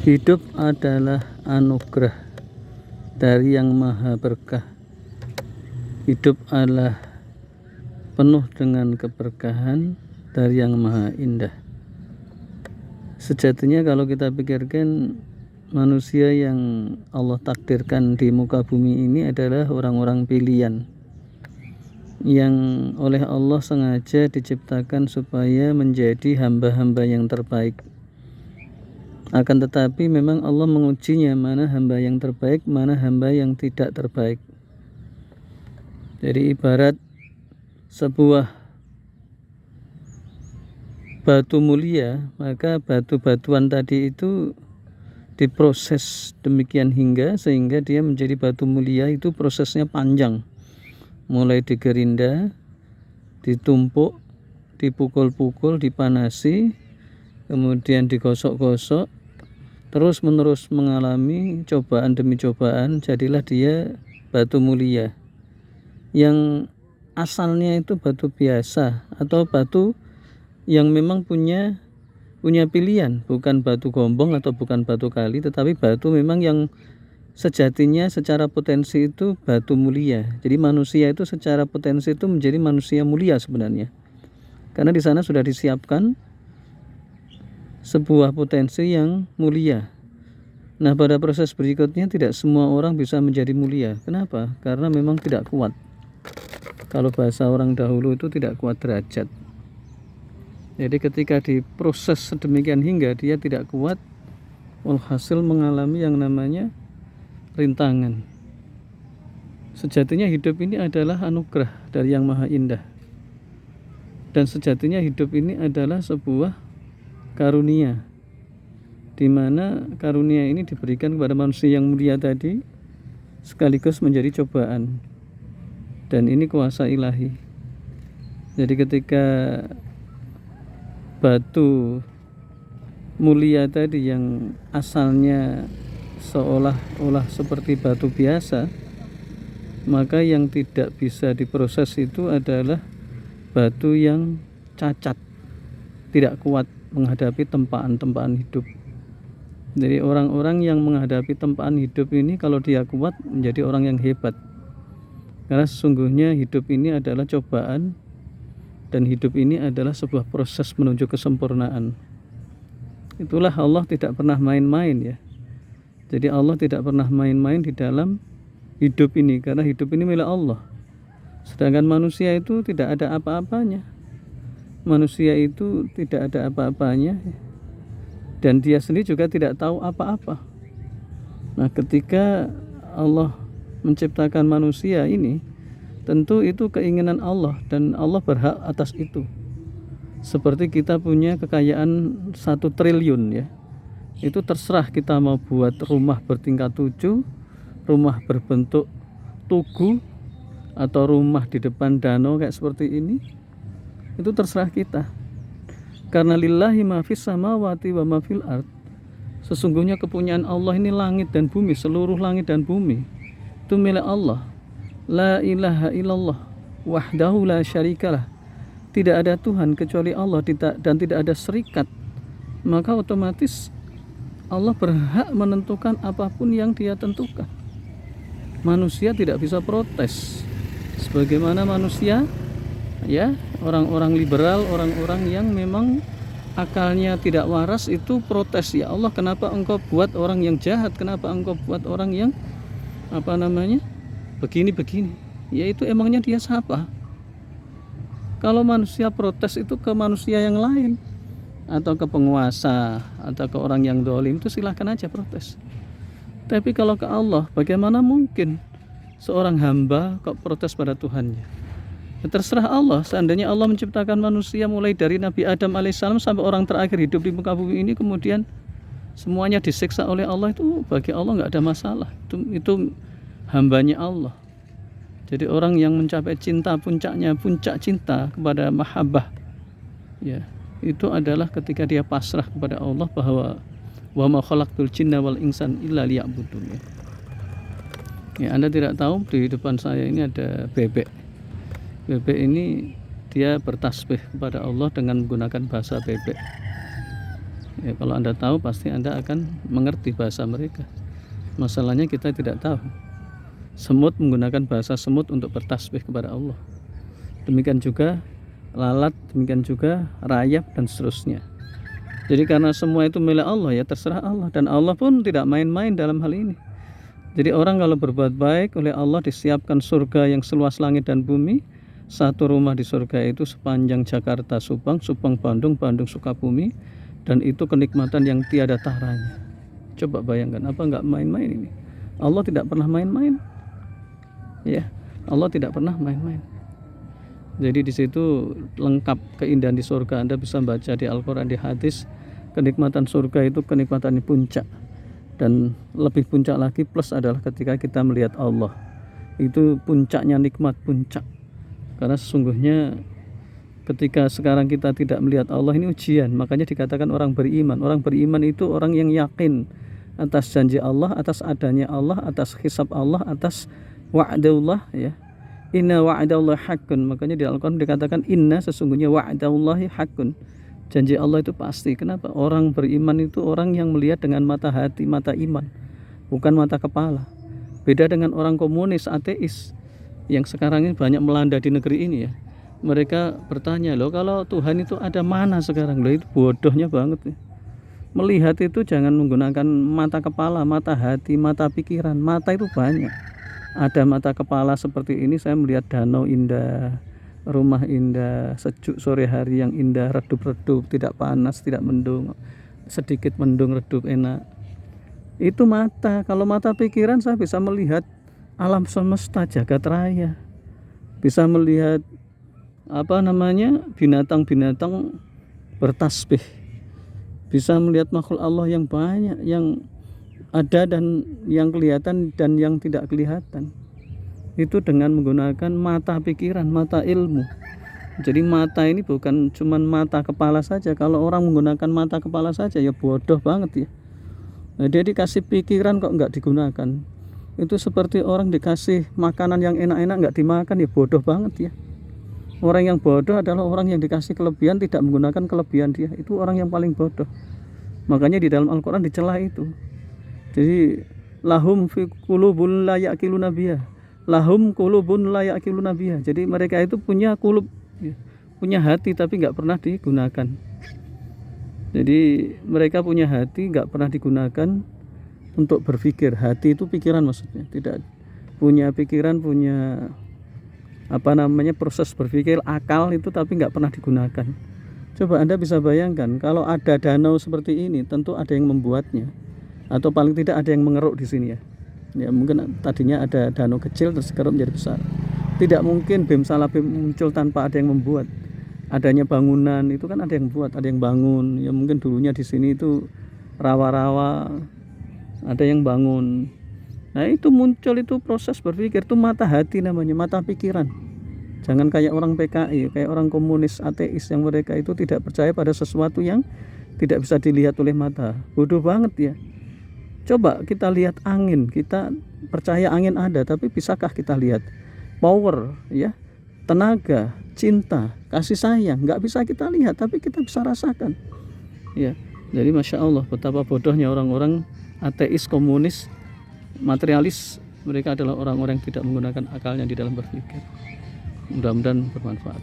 Hidup adalah anugerah dari Yang Maha Berkah. Hidup adalah penuh dengan keberkahan dari Yang Maha Indah. Sejatinya kalau kita pikirkan, manusia yang Allah takdirkan di muka bumi ini adalah orang-orang pilihan yang oleh Allah sengaja diciptakan supaya menjadi hamba-hamba yang terbaik. Akan tetapi memang Allah mengujinya, mana hamba yang terbaik, mana hamba yang tidak terbaik. Jadi ibarat sebuah batu mulia, maka batu-batuan tadi itu diproses demikian hingga sehingga dia menjadi batu mulia. Itu prosesnya panjang, mulai digerinda, ditumpuk, dipukul-pukul, dipanasi, kemudian digosok-gosok, terus menerus mengalami cobaan demi cobaan, jadilah dia batu mulia. Yang asalnya itu batu biasa atau batu yang memang punya pilihan, bukan batu gombong atau bukan batu kali, tetapi batu memang yang sejatinya secara potensi itu batu mulia. Jadi manusia itu secara potensi itu menjadi manusia mulia sebenarnya, karena di sana sudah disiapkan sebuah potensi yang mulia. Nah, pada proses berikutnya tidak semua orang bisa menjadi mulia. Kenapa? Karena memang tidak kuat. Kalau bahasa orang dahulu itu tidak kuat derajat. Jadi ketika diproses sedemikian hingga dia tidak kuat, walhasil mengalami yang namanya rintangan. Sejatinya hidup ini adalah anugerah dari Yang Maha Indah. Dan sejatinya hidup ini adalah sebuah karunia, di mana karunia ini diberikan kepada manusia yang mulia tadi sekaligus menjadi cobaan, dan ini kuasa ilahi. Jadi ketika batu mulia tadi yang asalnya seolah-olah seperti batu biasa, maka yang tidak bisa diproses itu adalah batu yang cacat, tidak kuat menghadapi tempaan-tempaan hidup. Jadi orang-orang yang menghadapi tempaan hidup ini, kalau dia kuat, menjadi orang yang hebat. Karena sesungguhnya hidup ini adalah cobaan, dan hidup ini adalah sebuah proses menuju kesempurnaan. Itulah Allah tidak pernah main-main ya. Jadi Allah tidak pernah main-main di dalam hidup ini, karena hidup ini milik Allah. Sedangkan manusia itu tidak ada apa-apanya. Manusia itu tidak ada apa-apanya, dan dia sendiri juga tidak tahu apa-apa. Nah, ketika Allah menciptakan manusia ini, tentu itu keinginan Allah, dan Allah berhak atas itu. Seperti kita punya kekayaan 1 triliun ya, itu terserah kita mau buat rumah bertingkat 7, rumah berbentuk tugu, atau rumah di depan danau kayak seperti ini, itu terserah kita. Karena lillahi ma fis samawati wa ma fil ard. Sesungguhnya kepunyaan Allah ini langit dan bumi, seluruh langit dan bumi itu milik Allah. La ilaha illallah wahdahu la syarikalah. Tidak ada Tuhan kecuali Allah, dan tidak ada serikat. Maka otomatis Allah berhak menentukan apapun yang Dia tentukan. Manusia tidak bisa protes. Sebagaimana manusia ya, orang-orang liberal, orang-orang yang memang akalnya tidak waras itu protes, ya Allah, kenapa Engkau buat orang yang jahat, kenapa Engkau buat orang yang begini-begini. Ya itu emangnya dia siapa? Kalau manusia protes itu ke manusia yang lain, atau ke penguasa, atau ke orang yang dolim, itu silahkan aja protes. Tapi kalau ke Allah, bagaimana mungkin seorang hamba kok protes pada Tuhannya? Ya, terserah Allah. Seandainya Allah menciptakan manusia mulai dari Nabi Adam alaihissalam sampai orang terakhir hidup di muka bumi ini, kemudian semuanya disiksa oleh Allah, itu bagi Allah nggak ada masalah. Itu hambanya Allah. Jadi orang yang mencapai cinta, puncak cinta kepada mahabbah ya, itu adalah ketika dia pasrah kepada Allah, bahwa wa ma khalaqtul jinna wal insan illa liya'budun. Ya, Anda tidak tahu di depan saya ini ada bebek. Bebek ini dia bertasbih kepada Allah dengan menggunakan bahasa bebek. Ya, kalau Anda tahu pasti Anda akan mengerti bahasa mereka. Masalahnya kita tidak tahu. Semut menggunakan bahasa semut untuk bertasbih kepada Allah. Demikian juga lalat, demikian juga rayap dan seterusnya. Jadi karena semua itu milik Allah, ya terserah Allah. Dan Allah pun tidak main-main dalam hal ini. Jadi orang kalau berbuat baik, oleh Allah disiapkan surga yang seluas langit dan bumi. Satu rumah di surga itu sepanjang Jakarta Subang, Subang Bandung, Bandung Sukabumi. Dan itu kenikmatan yang tiada taranya. Coba bayangkan, apa nggak main-main ini? Allah tidak pernah main-main. Ya, Allah tidak pernah main-main. Jadi di situ lengkap keindahan di surga. Anda bisa baca di Al-Quran, di hadis, kenikmatan surga itu kenikmatan puncak. Dan lebih puncak lagi plus adalah ketika kita melihat Allah. Itu puncaknya nikmat, puncak. Karena sesungguhnya ketika sekarang kita tidak melihat Allah, ini ujian. Makanya dikatakan orang beriman. Orang beriman itu orang yang yakin atas janji Allah, atas adanya Allah, atas hisab Allah, atas wa'dallah, ya. Inna wa'dallahi haqqun. Makanya di Al-Quran dikatakan inna, sesungguhnya wa'dallahi haqqun. Janji Allah itu pasti. Kenapa? Orang beriman itu orang yang melihat dengan mata hati, mata iman, bukan mata kepala. Beda dengan orang komunis, ateis yang sekarang ini banyak melanda di negeri ini, ya. Mereka bertanya, loh kalau Tuhan itu ada mana sekarang? Loh itu bodohnya banget, ya. Melihat itu jangan menggunakan mata kepala, mata hati, mata pikiran. Mata itu banyak. Ada mata kepala seperti ini, saya melihat danau indah, rumah indah, sejuk sore hari yang indah, redup-redup, tidak panas, tidak mendung, sedikit mendung, redup, enak. Itu mata. Kalau mata pikiran, saya bisa melihat alam semesta jagat raya, bisa melihat binatang-binatang bertasbih, bisa melihat makhluk Allah yang banyak, yang ada dan yang kelihatan dan yang tidak kelihatan. Itu dengan menggunakan mata pikiran, mata ilmu. Jadi mata ini bukan cuma mata kepala saja. Kalau orang menggunakan mata kepala saja, ya bodoh banget, ya. Nah, dia dikasih pikiran kok nggak digunakan. Itu seperti orang dikasih makanan yang enak-enak nggak dimakan, ya bodoh banget, ya. Orang yang bodoh adalah orang yang dikasih kelebihan tidak menggunakan kelebihan dia. Itu orang yang paling bodoh. Makanya di dalam Al-Quran dicela itu. Jadi lahum fi qulubun la ya'qiluna biha. Lahum qulubun la ya'qiluna biha. Jadi mereka itu punya kulub, ya, punya hati tapi nggak pernah digunakan. Jadi mereka punya hati nggak pernah digunakan untuk berpikir. Hati itu pikiran maksudnya. Tidak punya pikiran, punya proses berpikir, akal itu, tapi nggak pernah digunakan. Coba Anda bisa bayangkan kalau ada danau seperti ini, tentu ada yang membuatnya, atau paling tidak ada yang mengeruk di sini, ya. Ya mungkin tadinya ada danau kecil terus keruk menjadi besar. Tidak mungkin Bim Salabim muncul tanpa ada yang membuat. Adanya bangunan itu kan ada yang buat, ada yang bangun. Ya mungkin dulunya di sini itu rawa-rawa, ada yang bangun. Nah itu muncul, itu proses berpikir, itu mata hati namanya, mata pikiran. Jangan kayak orang PKI, kayak orang komunis, ateis yang mereka itu tidak percaya pada sesuatu yang tidak bisa dilihat oleh mata. Bodoh banget, ya. Coba kita lihat angin, kita percaya angin ada, tapi bisakah kita lihat power, ya, tenaga, cinta, kasih sayang? Nggak bisa kita lihat, tapi kita bisa rasakan, ya. Jadi Masya Allah, betapa bodohnya orang-orang ateis, komunis, materialis. Mereka adalah orang-orang yang tidak menggunakan akalnya di dalam berpikir. Mudah-mudahan bermanfaat.